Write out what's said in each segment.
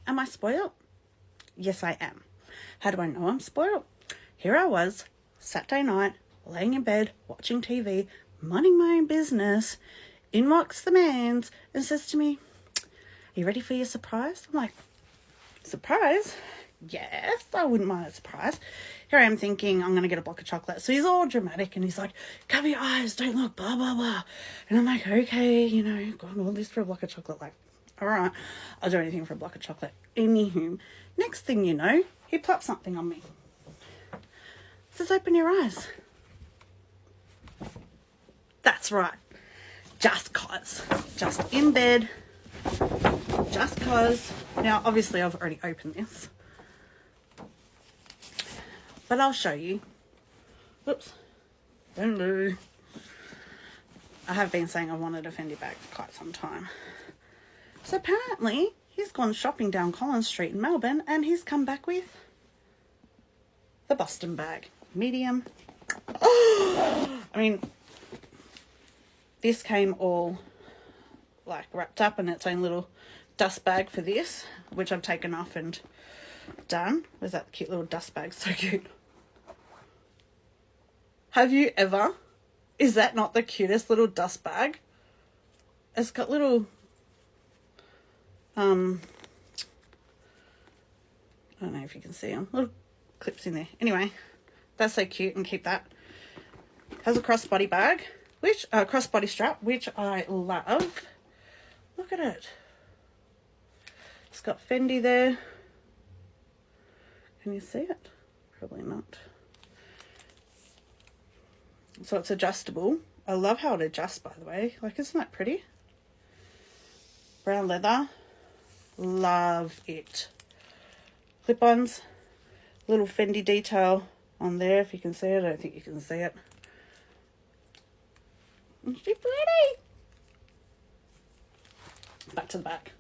Am I spoiled? Yes, I am. How do I know I'm spoiled? Here I was, Saturday night, laying in bed, watching TV, minding my own business. In walks the man and says to me, "Are you ready for your surprise?" I'm like, "Surprise? Yes, I wouldn't mind a surprise." Here I am thinking I'm going to get a block of chocolate. So he's all dramatic and he's like, "Cover your eyes, don't look, blah, blah, blah." And I'm like, okay, you know, got all this for a block of chocolate. Like, all right, I'll do anything for a block of chocolate. Anywho, next thing you know, he plops something on me. Says, "Open your eyes." That's right. Just cause. Just in bed. Just cause. Now, obviously, I've already opened this. But I'll show you. Whoops. Hello. I have been saying I wanted a Fendi bag for quite some time. So apparently, he's gone shopping down Collins Street in Melbourne and he's come back with the Boston bag. Medium. Oh! I mean, this came all like wrapped up in its own little dust bag for this, which I've taken off and done. Where's that cute little dust bag? So cute. Have you ever? Is that not the cutest little dust bag? It's got little I don't know if you can see them, little clips in there. Anyway, that's so cute, and keep that. Has a crossbody bag, which crossbody strap, which I love. Look at it. It's got Fendi there. Can you see it? Probably not. So it's adjustable. I love how it adjusts, by the way. Like, isn't that pretty? Brown leather. Love it. Clip-ons. Little Fendi detail on there, if you can see it. I don't think you can see it. Isn't she pretty? Back to the back.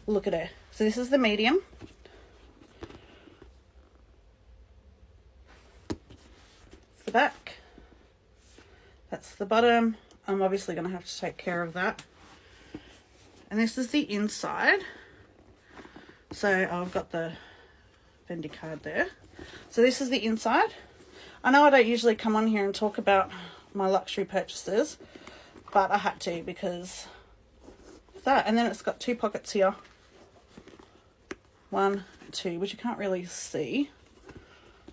Look at her. So this is the medium. It's the back. That's the bottom. I'm obviously going to have to take care of that. And this is the inside. So I've got the Fendi card there. So this is the inside. I know I don't usually come on here and talk about my luxury purchases, but I had to because of that. And then it's got two pockets here. 1, 2, which you can't really see.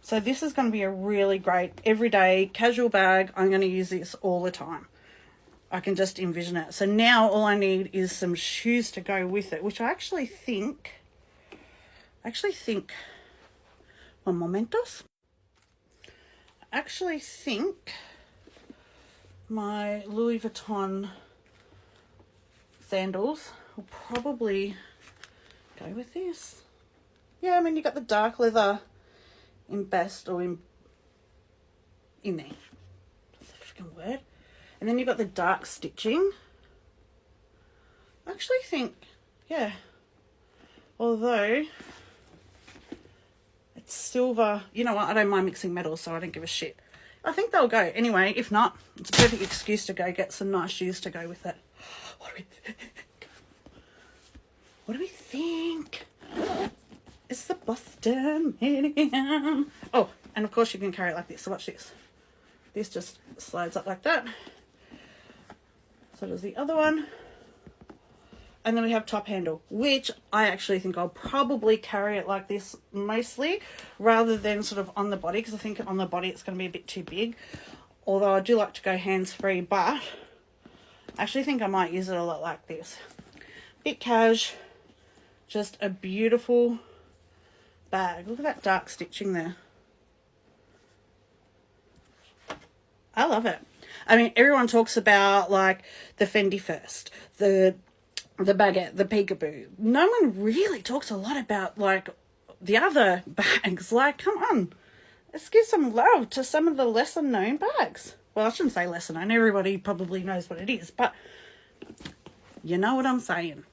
So this is going to be a really great everyday casual bag. I'm going to use this all the time. I can just envision it. So now all I need is some shoes to go with it, which I actually think, one momentos. I actually think my Louis Vuitton sandals will probably go with this. Yeah, I mean, you got the dark leather embossed or in there. That's the freaking word. And then you've got the dark stitching. I actually think, yeah, although it's silver, you know what, I don't mind mixing metals, so I don't give a shit. I think they'll go. Anyway, if not, it's a perfect excuse to go get some nice shoes to go with it. What do we think? What do we think? It's the Boston medium. Oh, and of course you can carry it like this. So watch this. This just slides up like that. So does the other one. And then we have top handle, which I actually think I'll probably carry it like this mostly, rather than sort of on the body, because I think on the body it's going to be a bit too big. Although I do like to go hands-free, but I actually think I might use it a lot like this. Bit cash, just a beautiful bag. Look at that dark stitching there. I love it. I mean, everyone talks about like the Fendi first, the baguette, the peekaboo. No one really talks a lot about like the other bags. Like, come on, let's give some love to some of the lesser known bags. Well, I shouldn't say lesser known. Everybody probably knows what it is, but you know what I'm saying.